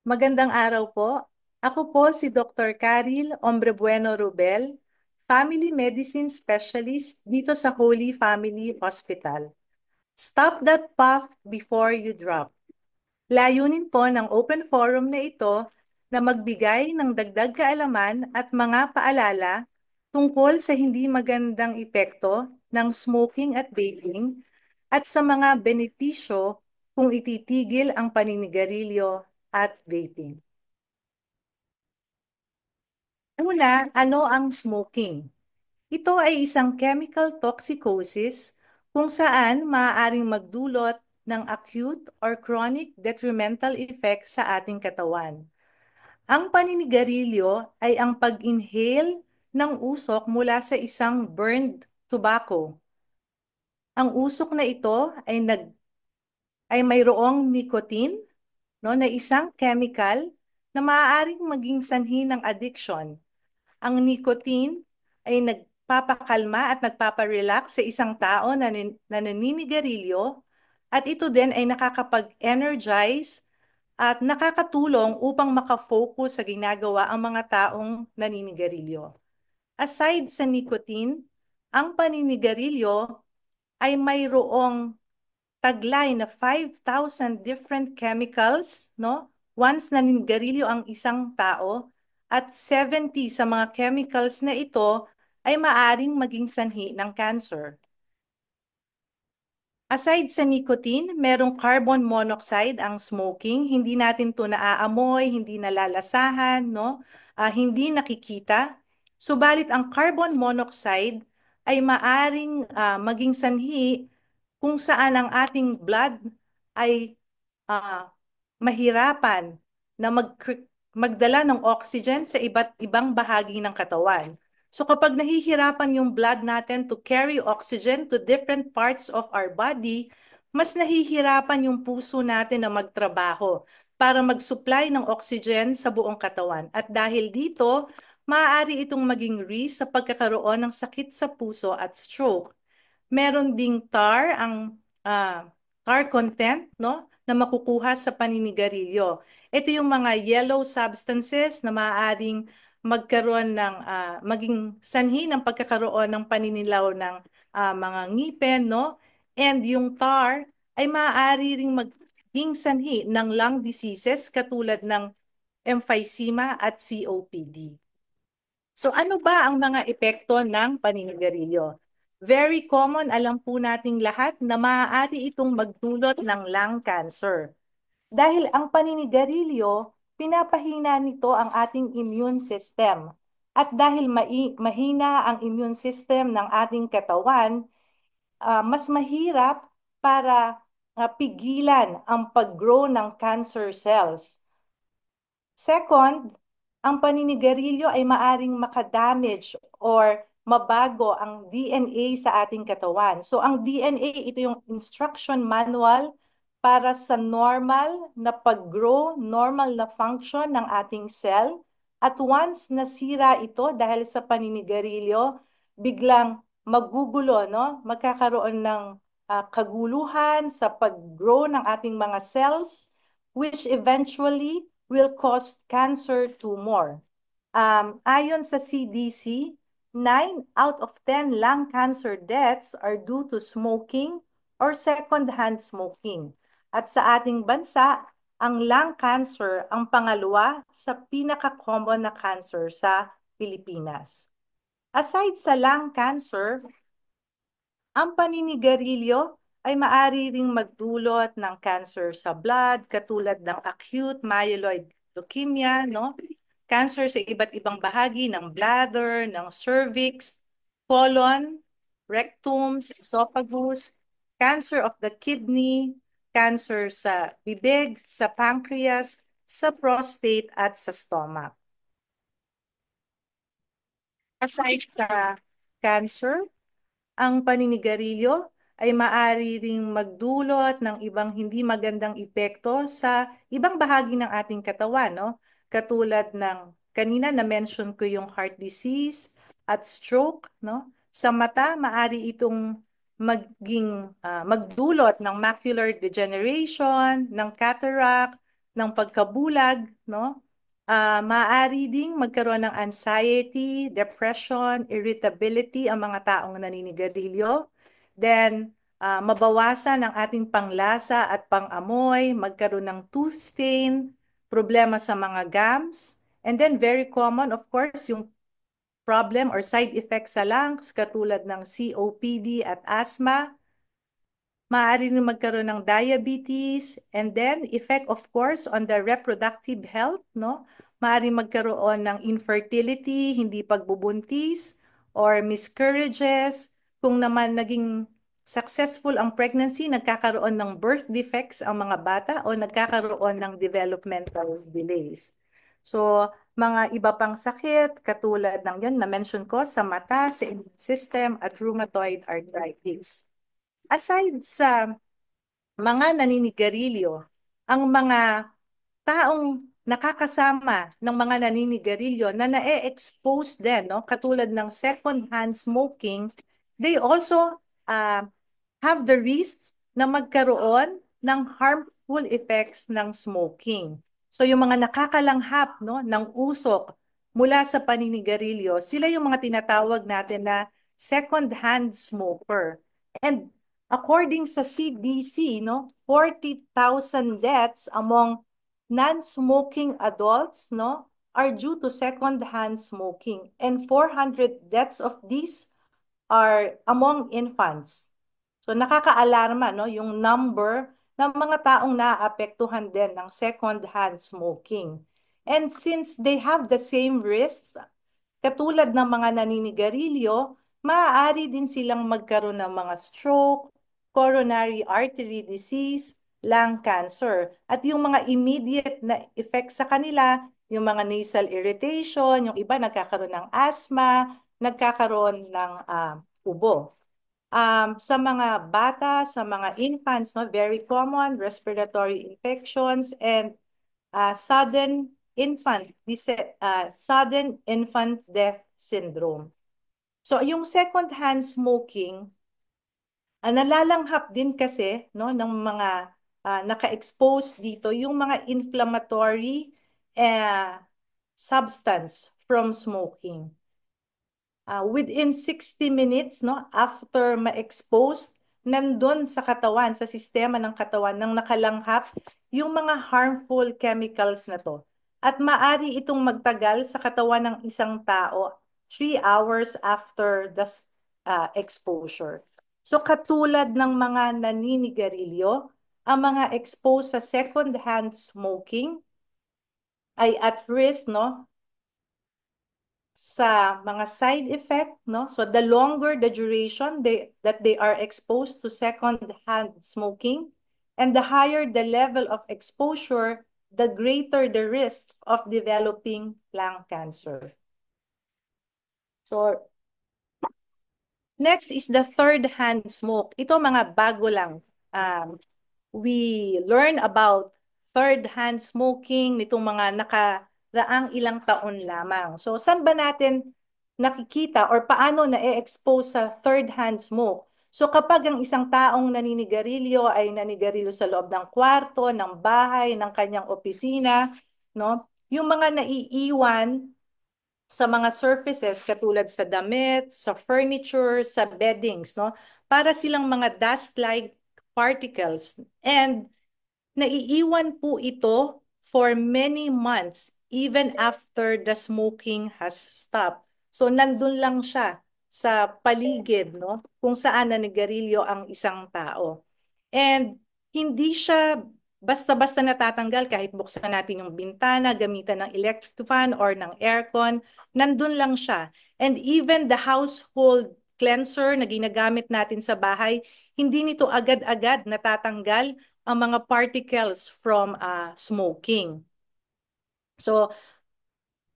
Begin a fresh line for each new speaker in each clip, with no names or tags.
Magandang araw po. Ako po si Dr. Caril Ombrebueno Rubel, Family Medicine Specialist dito sa Holy Family Hospital. Stop that puff before you drop. Layunin po ng open forum na ito na magbigay ng dagdag kaalaman at mga paalala tungkol sa hindi magandang epekto ng smoking at vaping at sa mga benepisyo kung ititigil ang paninigarilyo at vaping. Una, ano ang smoking? Ito ay isang chemical toxicosis kung saan maaaring magdulot ng acute or chronic detrimental effects sa ating katawan. Ang paninigarilyo ay ang pag-inhale ng usok mula sa isang burned tobacco. Ang usok na ito ay mayroong nicotine, no, na isang chemical na maaaring maging sanhi ng addiction. Ang nicotine ay nagpapakalma at nagpaparelax sa isang tao na naninigarilyo at ito din ay nakakapag-energize at nakakatulong upang makafocus sa ginagawa ang mga taong naninigarilyo. Aside sa nicotine, ang paninigarilyo ay mayroong taglay na 5,000 different chemicals, no? Once naninigarilyo ang isang tao, at 70 sa mga chemicals na ito ay maaring maging sanhi ng cancer. Aside sa nicotine, merong carbon monoxide ang smoking. Hindi natin to naaamoy, hindi nalalasahan, no? Hindi nakikita. Subalit ang carbon monoxide ay maaring maging sanhi kung saan ang ating blood ay ah, mahirapan na magdala ng oxygen sa iba't ibang bahagi ng katawan. So kapag nahihirapan yung blood natin to carry oxygen to different parts of our body, mas nahihirapan yung puso natin na magtrabaho para mag-supply ng oxygen sa buong katawan. At dahil dito, maaari itong maging risk sa pagkakaroon ng sakit sa puso at stroke. Meron ding ah, tar content, no, na makukuha sa paninigarilyo. Ito yung mga yellow substances na maaaring magkaroon maging sanhi ng pagkakaroon ng paninilaw ng mga ngipin, no? And yung tar ay maaari ring maging sanhi ng lung diseases katulad ng emphysema at COPD. So ano ba ang mga epekto ng paninigarilyo? Very common, alam po nating lahat na maaari itong magdulot ng lung cancer. Dahil ang paninigarilyo, pinapahina nito ang ating immune system. At dahil mahina ang immune system ng ating katawan, mas mahirap para pigilan ang pag-grow ng cancer cells. Second, ang paninigarilyo ay maaring makadamage or mabago ang DNA sa ating katawan. So ang DNA, ito yung instruction manual para sa normal na pag-grow, normal na function ng ating cell. At once nasira ito dahil sa paninigarilyo, biglang magugulo, no? Magkakaroon ng kaguluhan sa pag-grow ng ating mga cells, which eventually will cause cancer tumor. Ayon sa CDC, 9 out of 10 lung cancer deaths are due to smoking or second-hand smoking. At sa ating bansa, ang lung cancer ang pangalawa sa pinaka-common na cancer sa Pilipinas. Aside sa lung cancer, ang paninigarilyo ay maaari ring magdulot ng cancer sa blood, katulad ng acute myeloid leukemia, no? Cancer sa iba't ibang bahagi ng bladder, ng cervix, colon, rectum, esophagus, cancer of the kidney, cancer sa bibig, sa pancreas, sa prostate at sa stomach. Aside sa cancer, ang paninigarilyo ay maaari ring magdulot ng ibang hindi magandang epekto sa ibang bahagi ng ating katawan, no? Katulad ng kanina na-mention ko yung heart disease at stroke, no? Sa mata, maaari itong magdulot ng macular degeneration, ng cataract, ng pagkabulag, no? Maaari ding magkaroon ng anxiety, depression, irritability ang mga taong naninigarilyo. Then, mabawasan ang ating panglasa at pangamoy, magkaroon ng tooth stain, problema sa mga gums, and then very common, of course, yung problem or side effects sa lungs katulad ng COPD at asthma. Maaari rin magkaroon ng diabetes, and then effect of course on the reproductive health, no? Maaari magkaroon ng infertility, hindi pagbubuntis, or miscarriages. Kung naman naging successful ang pregnancy, nagkakaroon ng birth defects ang mga bata o nagkakaroon ng developmental delays. So, mga iba pang sakit katulad ng yun na mention ko sa mata, sa immune system at rheumatoid arthritis. Aside sa mga naninigarilyo, ang mga taong nakakasama ng mga naninigarilyo na na-expose din, no? Katulad ng second-hand smoking, they also have the risks na magkaroon ng harmful effects ng smoking. So yung mga nakakalanghap, no, ng usok mula sa paninigarilyo, sila yung mga tinatawag natin na second-hand smoker. And according sa CDC, no, 40,000 deaths among non-smoking adults, no, are due to second-hand smoking, and 400 deaths of these are among infants. So nakakaalarma, no, yung number ng mga taong naapektuhan din ng second-hand smoking. And since they have the same risks, katulad ng mga naninigarilyo, maaari din silang magkaroon ng mga stroke, coronary artery disease, lung cancer. At yung mga immediate na effects sa kanila, yung mga nasal irritation, yung iba nagkakaroon ng asthma, nagkakaroon ng ubo. Sa mga bata, sa mga infants, no, very common respiratory infections and sudden infant death syndrome. So yung second-hand smoking, nalalanghap din kasi, no, ng mga naka-expose dito yung mga inflammatory substance from smoking. Within 60 minutes, no, after ma-expose, nandun sa katawan, sa sistema ng katawan, ng nakalanghap, yung mga harmful chemicals na to. At maari itong magtagal sa katawan ng isang tao 3 hours after the exposure. So katulad ng mga naninigarilyo, ang mga exposed sa second-hand smoking ay at risk, no, sa mga side effect, no? So the longer the duration that they are exposed to second-hand smoking, and the higher the level of exposure, the greater the risk of developing lung cancer. So next is the third-hand smoke. Ito mga bago lang. We learn about third-hand smoking nitong mga nakaraang ilang taon lamang. So saan ba natin nakikita or paano na-expose sa third-hand smoke? So kapag ang isang taong naninigarilyo ay naninigarilyo sa loob ng kwarto, ng bahay, ng kanyang opisina, no? Yung mga naiiwan sa mga surfaces katulad sa damit, sa furniture, sa beddings, no? Para silang mga dust-like particles. And naiiwan po ito for many months even after the smoking has stopped. So nandun lang siya sa paligid, no, kung saan nanigarilyo ang isang tao. And hindi siya basta-basta natatanggal kahit buksan natin yung bintana, gamitan ng electric fan or ng aircon, nandun lang siya. And even the household cleanser na ginagamit natin sa bahay, hindi nito agad-agad natatanggal ang mga particles from smoking. So,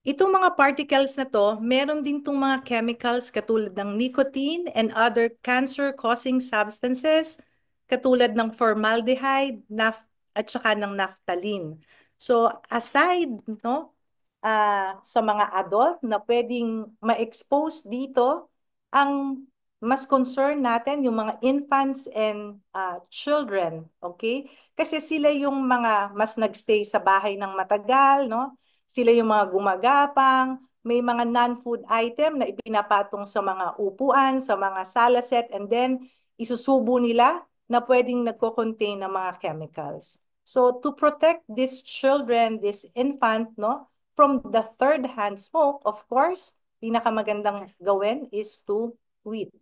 itong mga particles na to, meron din itong mga chemicals katulad ng nicotine and other cancer-causing substances katulad ng formaldehyde at saka ng naphthalene. So, aside, no, sa mga adult na pwedeng ma-expose dito, ang mas concern natin yung mga infants and children, okay? Kasi sila yung mga mas nagstay sa bahay ng matagal, no? Sila yung mga gumagapang, may mga non-food item na ipinapatong sa mga upuan, sa mga sala set, and then isusubo nila na pwedeng nagko-contain ng mga chemicals. So to protect these children, this infant, no, from the third-hand smoke, of course, pinakamagandang gawin is to quit.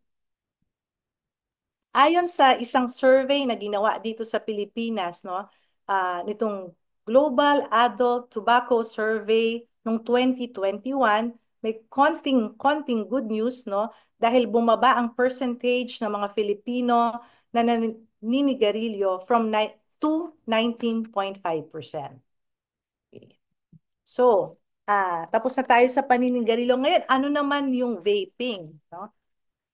Ayon sa isang survey na ginawa dito sa Pilipinas, no, nitong Global Adult Tobacco Survey noong 2021, may konting good news, no, dahil bumaba ang percentage ng mga Filipino na naninigarilyo from to 19.5%. Okay. So, tapos na tayo sa paninigarilyo. Ngayon, ano naman yung vaping, no?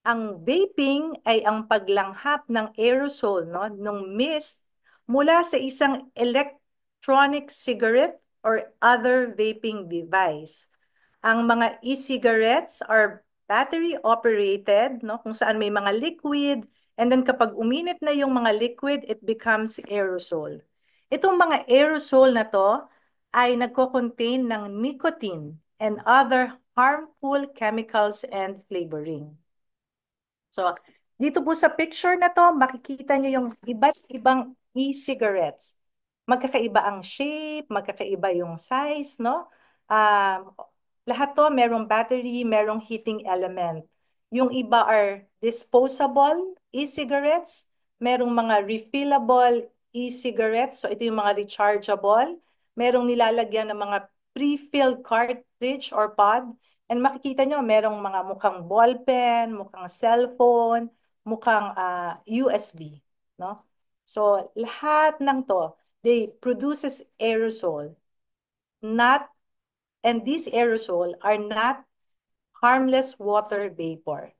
Ang vaping ay ang paglanghap ng aerosol, no, ng mist mula sa isang electronic cigarette or other vaping device. Ang mga e-cigarettes are battery operated, no, kung saan may mga liquid, and then kapag uminit na yung mga liquid, it becomes aerosol. Itong mga aerosol na to ay nagko-contain ng nicotine and other harmful chemicals and flavoring. So, dito po sa picture na to, makikita niyo yung iba't ibang e-cigarettes. Magkakaiba ang shape, magkakaiba yung size, no? Lahat to merong battery, merong heating element. Yung iba are disposable e-cigarettes, merong mga refillable e-cigarettes, so ito yung mga rechargeable, merong nilalagyan ng mga pre-filled cartridge or pod. And makikita nyo, merong mga mukhang ballpen, mukhang cellphone, mukhang USB, no? So, lahat ng to, they produces aerosol, not, and these aerosol are not harmless water vapor.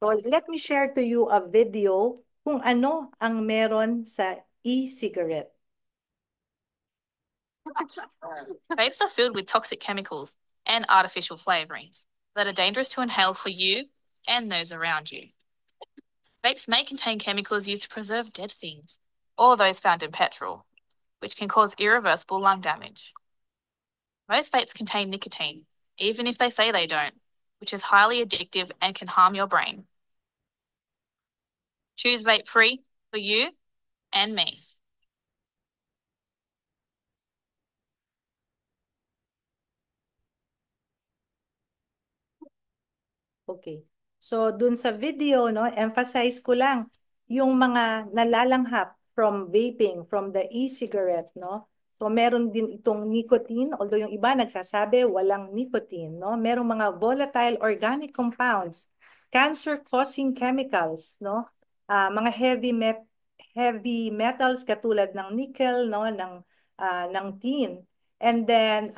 So, let me share to you a video kung ano ang meron sa e-cigarette.
Vapes are filled with toxic chemicals and artificial flavorings that are dangerous to inhale for you and those around you. Vapes may contain chemicals used to preserve dead things or those found in petrol, which can cause irreversible lung damage. Most vapes contain nicotine, even if they say they don't, which is highly addictive and can harm your brain. Choose vape-free for you and me.
Okay. So, dun sa video, no, emphasize ko lang yung mga nalalanghap from vaping, from the e-cigarette, no? So, meron din itong nicotine, although yung iba nagsasabi walang nicotine, no? Merong mga volatile organic compounds, cancer-causing chemicals, no? Mga heavy metals katulad ng nickel, no, ng tin. And then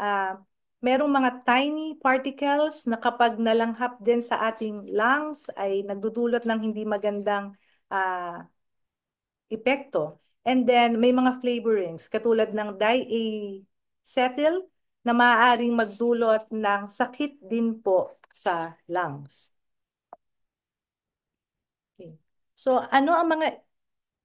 merong mga tiny particles na kapag nalanghap din sa ating lungs ay nagdudulot ng hindi magandang epekto. And then may mga flavorings katulad ng diacetyl na maaaring magdulot ng sakit din po sa lungs. Okay. So ano ang mga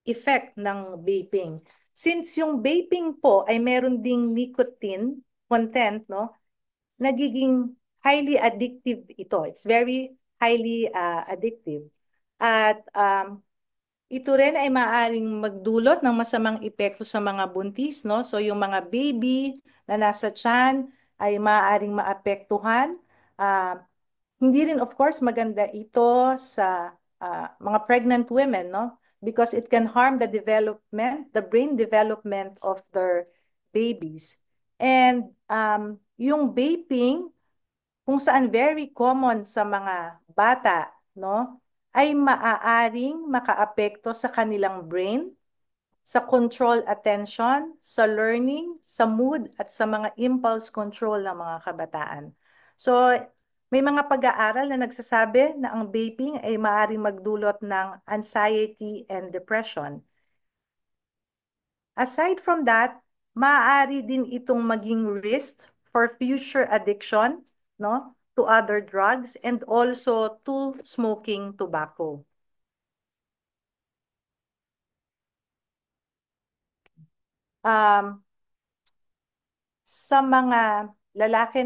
effect ng vaping? Since yung vaping po ay meron ding nicotine content, no? Nagiging highly addictive ito. It's very highly addictive. At ito rin ay maaaring magdulot ng masamang epekto sa mga buntis, no? So yung mga baby na nasa tiyan ay maaaring maapektuhan. Uh, Hindi rin of course maganda ito sa mga pregnant women, no? Because it can harm the development, the brain development of their babies. And yung vaping, kung saan very common sa mga bata, no, ay maaaring makaapekto sa kanilang brain, sa control attention, sa learning, sa mood, at sa mga impulse control ng mga kabataan. So, may mga pag-aaral na nagsasabi na ang vaping ay maaaring magdulot ng anxiety and depression. Aside from that, maaari din itong maging risk for future addiction, no? to other drugs and also to smoking tobacco. Um, sa mga lalaki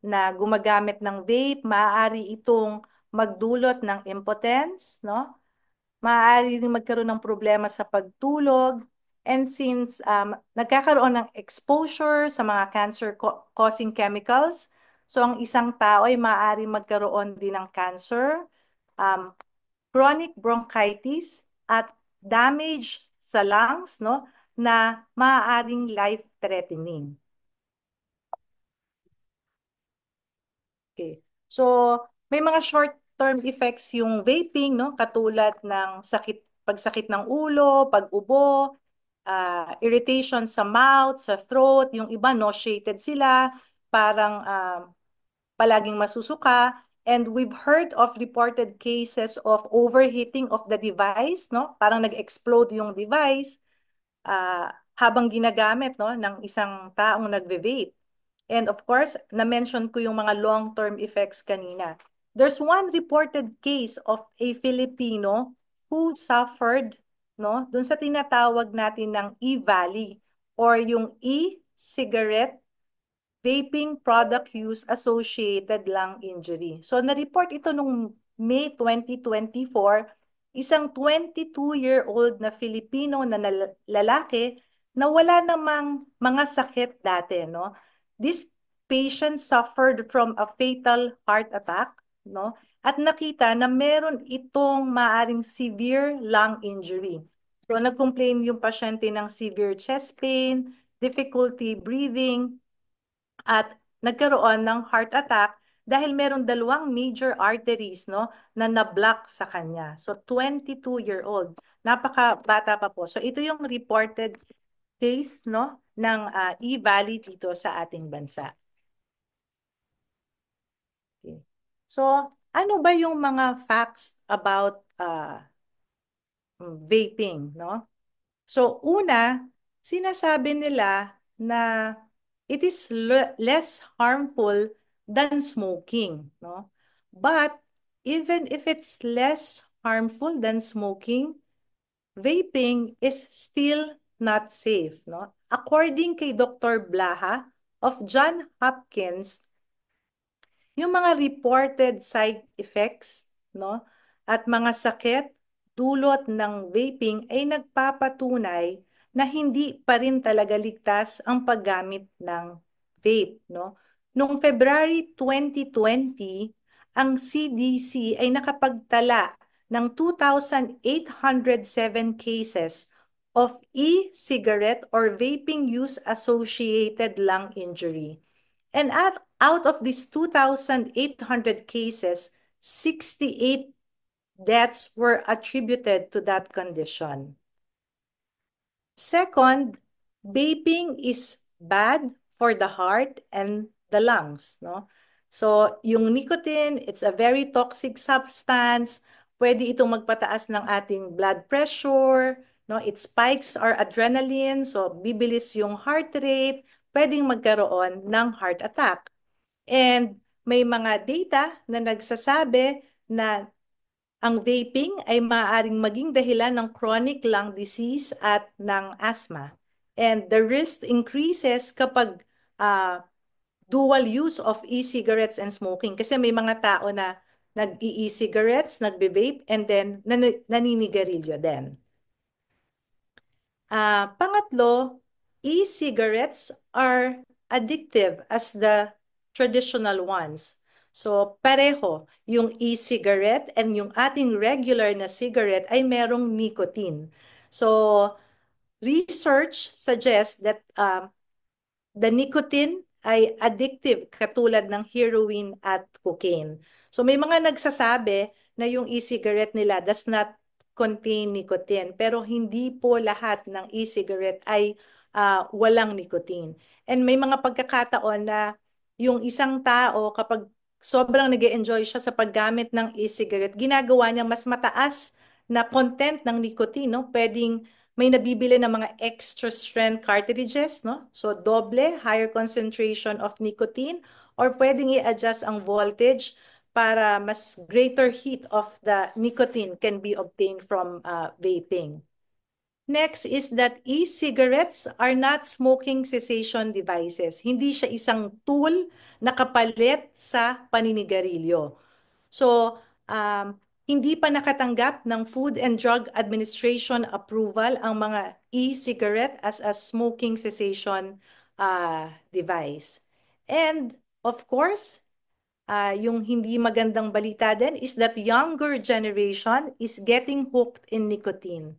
na gumagamit ng vape, maaari itong magdulot ng impotence, no? Maaari rin magkaroon ng problema sa pagtulog. And since nagkakaroon ng exposure sa mga cancer-causing chemicals, so ang isang tao ay maaari magkaroon din ng cancer, um, chronic bronchitis, at damage sa lungs, no, na maaaring life-threatening. Okay. So, may mga short-term effects yung vaping, no? Katulad ng pagsakit ng ulo, pag-ubo, irritation sa mouth, sa throat, yung iba nauseated sila, parang palaging masusuka. And we've heard of reported cases of overheating of the device, no? Parang nag-explode yung device habang ginagamit, no, ng isang taong nagve-vape. And of course, na-mention ko yung mga long-term effects kanina. There's one reported case of a Filipino who suffered, no, dun sa tinatawag natin ng E-Valley or yung e-cigarette vaping product use associated lung injury. So na-report ito nung May 2024, isang 22-year-old na Filipino na lalaki na wala namang mga sakit dati, no? This patient suffered from a fatal heart attack, no? At nakita na meron itong maaring severe lung injury. So nag-complain yung pasyente ng severe chest pain, difficulty breathing, at nagkaroon ng heart attack dahil meron dalawang major arteries, no, na na-block sa kanya. So 22-year-old. Napaka-bata pa po. So ito yung reported case, no, ng E-Valley dito sa ating bansa. Okay. So ano ba yung mga facts about vaping, no? So una, sinasabi nila na it is less harmful than smoking, no? But even if it's less harmful than smoking, vaping is still not safe, no? According kay Dr. Blaha of John Hopkins, yung mga reported side effects, no, at mga sakit dulot ng vaping ay nagpapatunay na hindi pa rin talaga ligtas ang paggamit ng vape, no? Noong February 2020, ang CDC ay nakapagtala ng 2,807 cases of e-cigarette or vaping use associated lung injury. And out of these 2,800 cases, 68 deaths were attributed to that condition. Second, vaping is bad for the heart and the lungs, no? So, yung nicotine, it's a very toxic substance. Pwede itong magpataas ng ating blood pressure, no? It spikes our adrenaline, so bibilis yung heart rate, pwedeng magkaroon ng heart attack. And may mga data na nagsasabi na ang vaping ay maaaring maging dahilan ng chronic lung disease at ng asthma. And the risk increases kapag dual use of e-cigarettes and smoking. Kasi may mga tao na nag-e-cigarettes, nagbe-vape, and then naninigarilyo din. Pangatlo, e-cigarettes are addictive as the traditional ones. So pareho, yung e-cigarette and yung ating regular na cigarette ay merong nicotine. So research suggests that the nicotine ay addictive katulad ng heroin at cocaine. So may mga nagsasabi na yung e-cigarette nila does not contain nicotine, pero hindi po lahat ng e-cigarette ay walang nicotine. And may mga pagkakataon na yung isang tao kapag sobrang nag-enjoy siya sa paggamit ng e-cigarette, ginagawa niya mas mataas na content ng nicotine, no? Pwedeng may nabibili ng mga extra strength cartridges, no? So doble, higher concentration of nicotine, or pwedeng i-adjust ang voltage para mas greater heat of the nicotine can be obtained from vaping. Next is that e-cigarettes are not smoking cessation devices. Hindi siya isang tool na kapalit sa paninigarilyo. So, hindi pa nakatanggap ng Food and Drug Administration approval ang mga e-cigarette as a smoking cessation device. And of course, yung hindi magandang balita din is that younger generation is getting hooked in nicotine.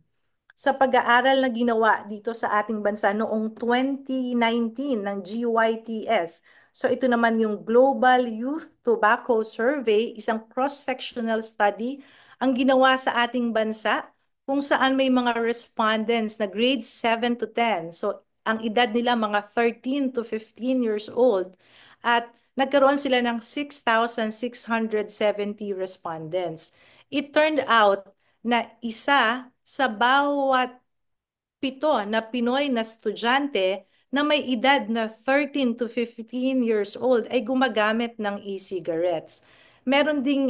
Sa pag-aaral na ginawa dito sa ating bansa noong 2019 ng GYTS. So ito naman yung Global Youth Tobacco Survey, isang cross-sectional study ang ginawa sa ating bansa kung saan may mga respondents na grades 7 to 10. So ang edad nila mga 13 to 15 years old at nagkaroon sila ng 6,670 respondents. It turned out na isa sa bawat 7 na Pinoy na estudyante na may edad na 13 to 15 years old ay gumagamit ng e-cigarettes. Meron ding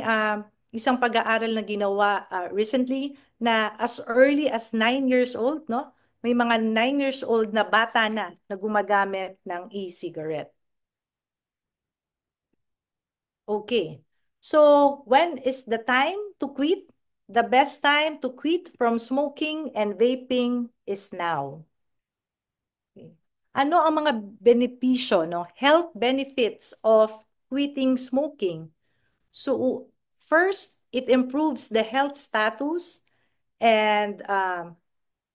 isang pag-aaral na ginawa recently na as early as 9 years old, no? May mga 9 years old na bata na gumagamit ng e-cigarette. Okay. So, when is the time to quit? The best time to quit from smoking and vaping is now. Okay. Ano ang mga benepisyo, no? Health benefits of quitting smoking. So, first, it improves the health status and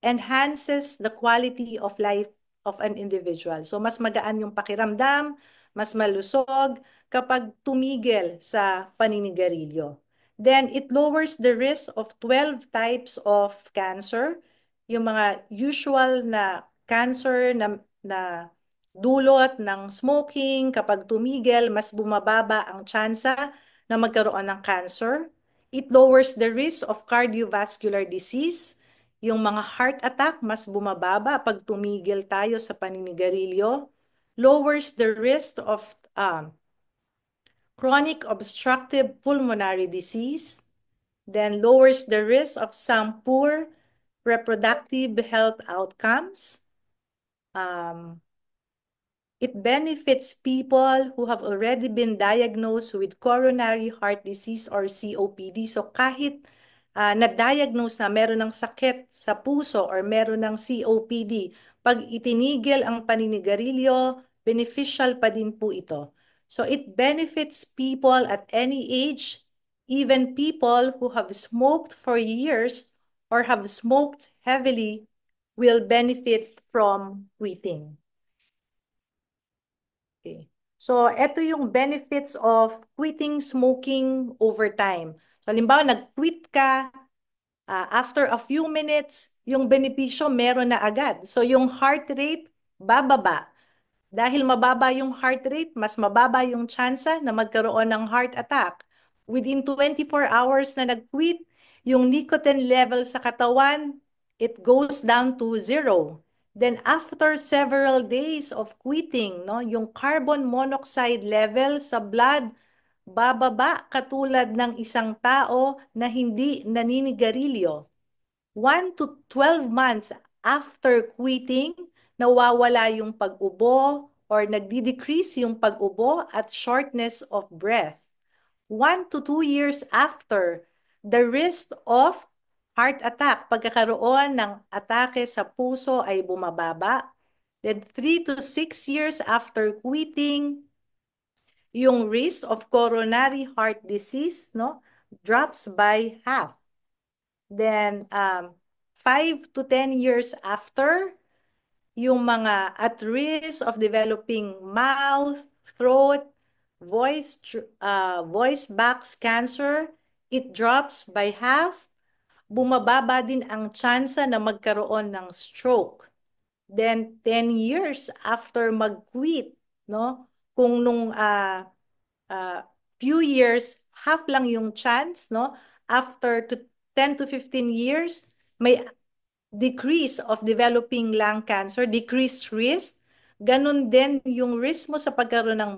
enhances the quality of life of an individual. So, mas magaan yung pakiramdam, mas malusog kapag tumigil sa paninigarilyo. Then, it lowers the risk of 12 types of cancer. Yung mga usual na cancer na dulot ng smoking, kapag tumigil, mas bumababa ang tsansa na magkaroon ng cancer. It lowers the risk of cardiovascular disease. Yung mga heart attack, mas bumababa pag tumigil tayo sa paninigarilyo. Lowers the risk of chronic obstructive pulmonary disease, then lowers the risk of some poor reproductive health outcomes. It benefits people who have already been diagnosed with coronary heart disease or COPD. So kahit na-diagnose na meron ng sakit sa puso or meron ng COPD, pag itinigil ang paninigarilyo, beneficial pa din po ito. So it benefits people at any age, even people who have smoked for years or have smoked heavily will benefit from quitting. Okay. So, ito yung benefits of quitting smoking over time. So, halimbawa, nag-quit ka, after a few minutes, yung benepisyo meron na agad. So, yung heart rate, bababa. Dahil mababa yung heart rate, mas mababa yung tsansa na magkaroon ng heart attack. Within 24 hours na nag-quit, yung nicotine level sa katawan, it goes down to 0. Then after several days of quitting, no, yung carbon monoxide level sa blood bababa katulad ng isang tao na hindi naninigarilyo. 1 to 12 months after quitting, nawawala yung pag-ubo or nagdi-decrease yung pag-ubo at shortness of breath. 1 to 2 years after, the risk of heart attack, pagkakaroon ng atake sa puso ay bumababa. Then 3 to 6 years after quitting, yung risk of coronary heart disease, no, drops by half. Then 5 to 10 years after, yung mga at risk of developing mouth, throat, voice box cancer, it drops by half. Bumababa din ang tsansa na magkaroon ng stroke. Then 10 years after mag-quit, no? Kung nung few years, half lang yung chance, no? After 10 to 15 years, may decrease of developing lung cancer, decreased risk. Ganun din yung risk mo sa pagkaroon ng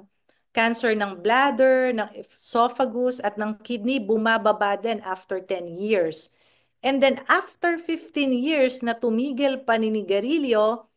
cancer ng bladder, ng esophagus, at ng kidney, bumababa din after 10 years. And then after 15 years na tumigil paninigarilyo,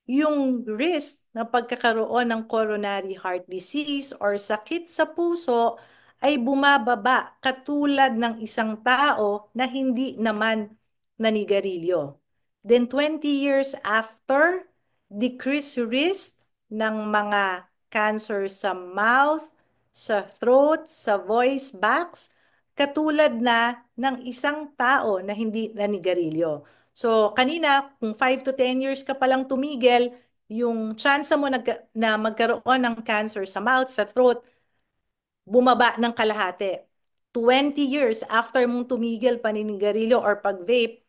yung risk na pagkakaroon ng coronary heart disease or sakit sa puso ay bumababa katulad ng isang tao na hindi naman nanigarilyo. Then 20 years after, decrease risk ng mga cancer sa mouth, sa throat, sa voice box, katulad na ng isang tao na hindi nanigarilyo. So, kanina, kung 5 to 10 years ka palang tumigil, yung chance mo na magkaroon ng cancer sa mouth, sa throat, bumaba ng kalahati. 20 years after mong tumigil paninigarilyo or pag-vape,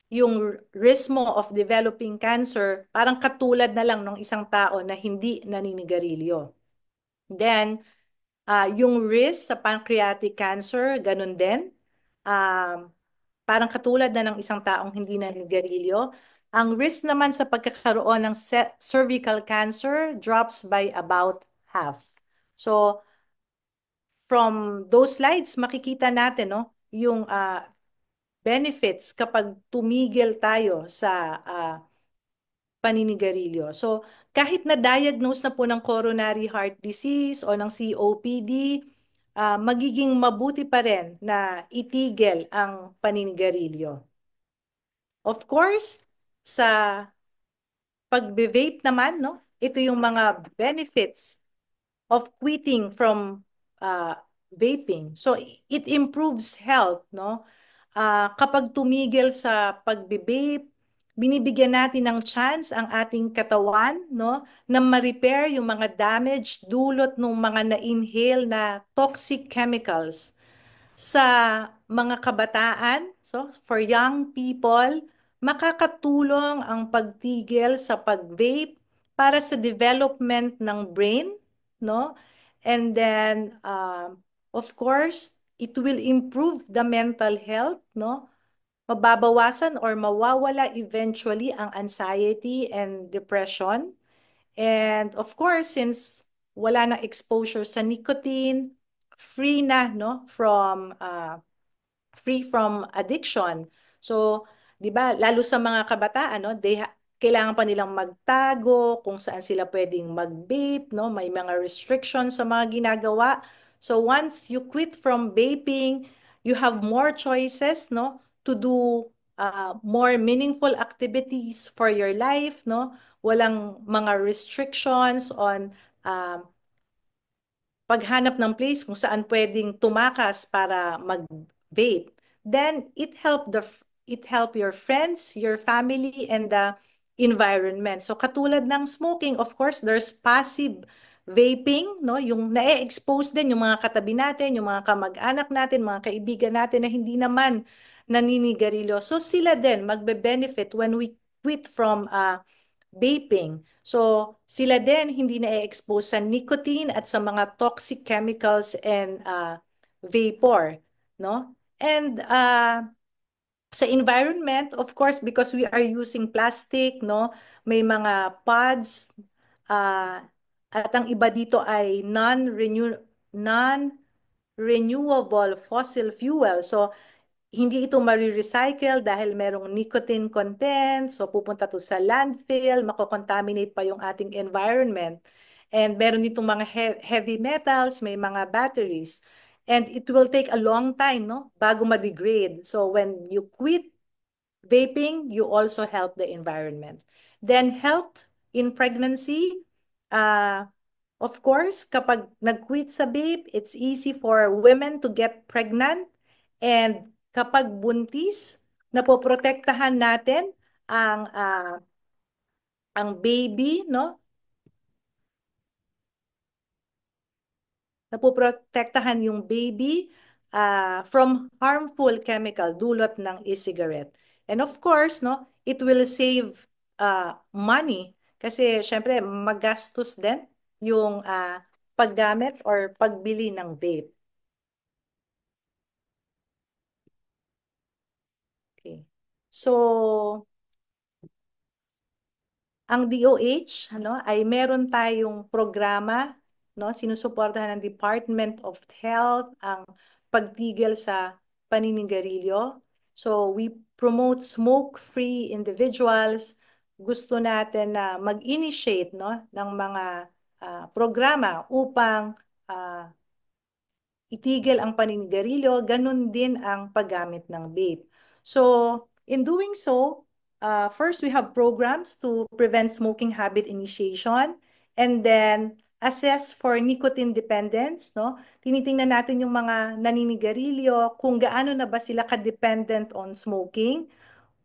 yung risk mo of developing cancer, parang katulad na lang ng isang tao na hindi naninigarilyo. Then, yung risk sa pancreatic cancer, ganun din. Um, Parang katulad na ng isang taong hindi naninigarilyo. Ang risk naman sa pagkakaroon ng cervical cancer drops by about half. So, from those slides, makikita natin, no, yung benefits kapag tumigil tayo sa paninigarilyo. So, kahit na-diagnose na po ng coronary heart disease o ng COPD, magiging mabuti pa rin na itigil ang paninigarilyo. Of course, sa pagbe-vape naman, no, ito yung mga benefits of quitting from vaping. So, it improves health, no? Kapag tumigil sa pagbe-vape, binibigyan natin ng chance ang ating katawan, no, na ma-repair yung mga damage dulot ng mga na-inhale na toxic chemicals sa mga kabataan. So, for young people, makakatulong ang pagtigil sa pag-vape para sa development ng brain, no? And then, of course, it will improve the mental health, no? Mababawasan or mawawala eventually ang anxiety and depression. And of course, since wala na exposure sa nicotine, free na, no, free from addiction. So, 'di ba, lalo sa mga kabataan, no, kailangan pa nilang magtago kung saan sila pwedeng mag-vape, no? May mga restrictions sa mga ginagawa. So, once you quit from vaping, you have more choices, no, to do more meaningful activities for your life, no? Walang mga restrictions on um, paghanap ng place kung saan pwedeng tumakas para mag-vape, then it help your friends, your family, and the environment. So katulad ng smoking, of course, there's passive vaping, no? Yung na-expose din yung mga katabi natin, yung mga kamag-anak natin, mga kaibigan natin na hindi naman naninigarilyo. So sila din magbe-benefit when we quit from vaping. So, sila din hindi na-expose sa nicotine at sa mga toxic chemicals and vapor, no? And sa environment, of course, because we are using plastic, no? May mga pods, uh, at ang iba dito ay non-renewable fossil fuel. So, hindi ito marirecycle dahil merong nicotine content. So pupunta to sa landfill, makokontaminate pa yung ating environment. And meron ditong mga heavy metals, may mga batteries. And it will take a long time, no, bago ma-degrade. So when you quit vaping, you also help the environment. Then health in pregnancy, uh, of course, kapag nag-quit sa vape, it's easy for women to get pregnant. And kapag buntis, napoprotektahan natin ang ang baby, no? Napoprotektahan yung baby from harmful chemical dulot ng e-cigarette. And of course, no, it will save money kasi syempre magastos din yung paggamit or pagbili ng vape. Okay. So, ang DOH, ano, ay meron tayong programa no? Sinusuportahan ng Department of Health ang pagtigil sa paninigarilyo. So we promote smoke-free individuals. Gusto natin na mag-initiate, no, ng mga programa upang itigil ang paninigarilyo, ganun din ang paggamit ng vape. So, in doing so, first we have programs to prevent smoking habit initiation and then assess for nicotine dependence, no? Tinitingnan natin yung mga naninigarilyo, kung gaano na ba sila ka-dependent on smoking.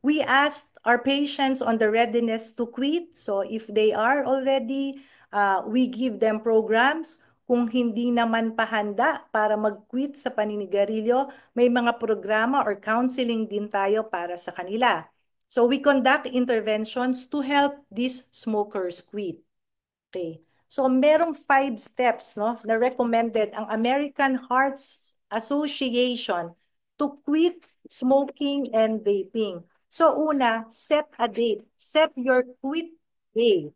We asked our patients on the readiness to quit. So if they are already, we give them programs. Kung hindi naman pahanda para mag-quit sa paninigarilyo, may mga programa or counseling din tayo para sa kanila. So we conduct interventions to help these smokers quit. Okay. So merong 5 steps, no, na recommended ang American Heart Association to quit smoking and vaping. So una, set a date. Set your quit day.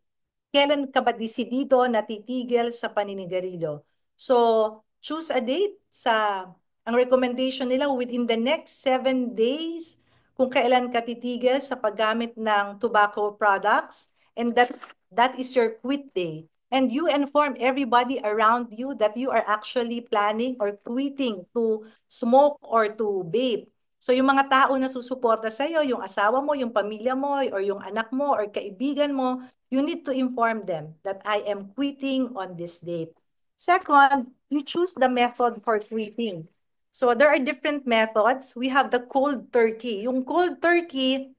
Kailan ka ba desidido na titigil sa paninigarilyo? So, choose a date ang recommendation nila within the next 7 days kung kailan ka titigil sa paggamit ng tobacco products, and that is your quit day. And you inform everybody around you that you are actually planning or quitting to smoke or to vape. So yung mga tao na susuporta sa iyo, yung asawa mo, yung pamilya mo, or yung anak mo, or kaibigan mo, you need to inform them that I am quitting on this date. Second, you choose the method for quitting. So there are different methods. We have the cold turkey. Yung cold turkey,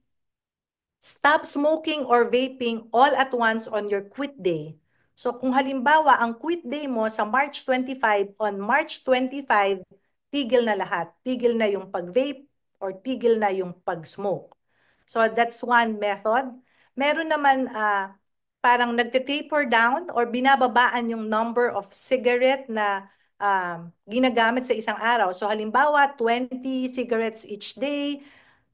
stop smoking or vaping all at once on your quit day. So kung halimbawa ang quit day mo sa March 25, on March 25, tigil na lahat. Tigil na yung pag-vape or tigil na yung pag-smoke. So that's one method. Meron naman parang nagte-taper down or binababaan yung number of cigarette na ginagamit sa isang araw. So halimbawa, 20 cigarettes each day.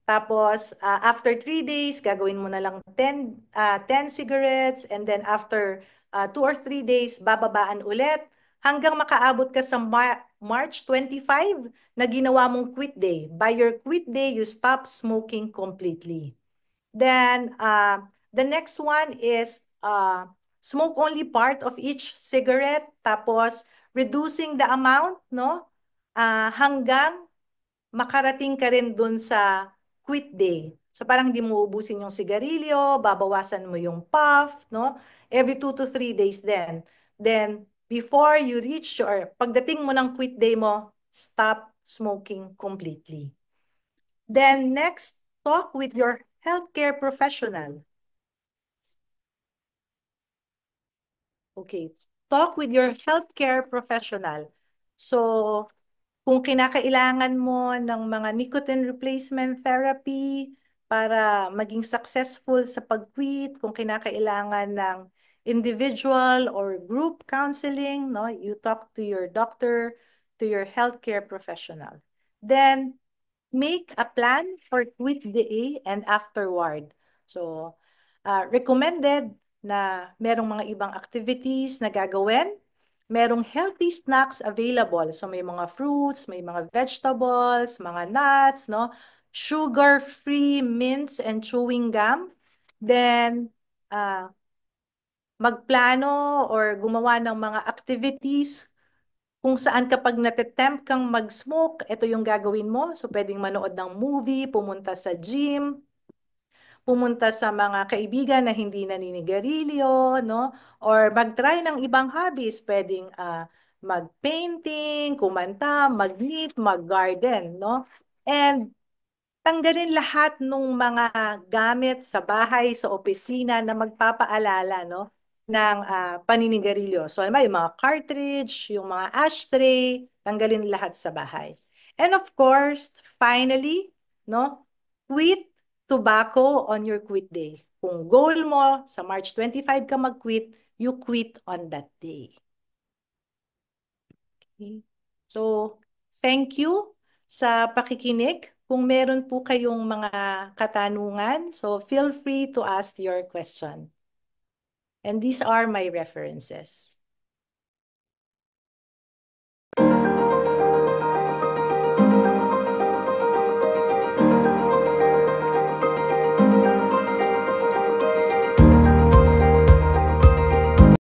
Tapos after 3 days, gagawin mo na lang 10 cigarettes. And then after 2 or 3 days, bababaan ulit. Hanggang makaabot ka sa March 25 na ginawa mong quit day. By your quit day, you stop smoking completely. Then, the next one is smoke only part of each cigarette. Tapos, reducing the amount, no? Hanggang makarating ka rin dun sa quit day. So, parang hindi mo ubusin yung sigarilyo, babawasan mo yung puff, no? Every 2 to 3 days then. Then, before you reach pagdating mo ng quit day mo, stop smoking completely. Then, next, talk with your healthcare professional. Okay. Talk with your healthcare professional. So, kung kinakailangan mo ng mga nicotine replacement therapy para maging successful sa pag-quit, kung kinakailangan ng individual or group counseling, no, you talk to your doctor, to your healthcare professional. Then, make a plan for quit day and afterward. So, recommended na merong mga ibang activities na gagawin. Merong healthy snacks available. So, may mga fruits, may mga vegetables, mga nuts, no? Sugar-free mints and chewing gum. Then, magplano or gumawa ng mga activities kung saan kapag natitempt kang mag-smoke, ito yung gagawin mo. So, pwedeng manood ng movie, pumunta sa gym, pumunta sa mga kaibigan na hindi naninigarilyo, no? Or mag-try ng ibang hobbies. Pwedeng mag-painting, kumanta, mag-knit, mag-garden, no? And tanggalin lahat ng mga gamit sa bahay, sa opisina na magpapaalala, no, ng paninigarilyo. So, alam mo, yung mga cartridge, yung mga ashtray, tanggalin lahat sa bahay. And of course, finally, no, quit tobacco on your quit day. Kung goal mo, sa March 25 ka mag-quit, you quit on that day. Okay. So, thank you sa pakikinig. Kung meron po kayong mga katanungan, so feel free to ask your question. And these are my references.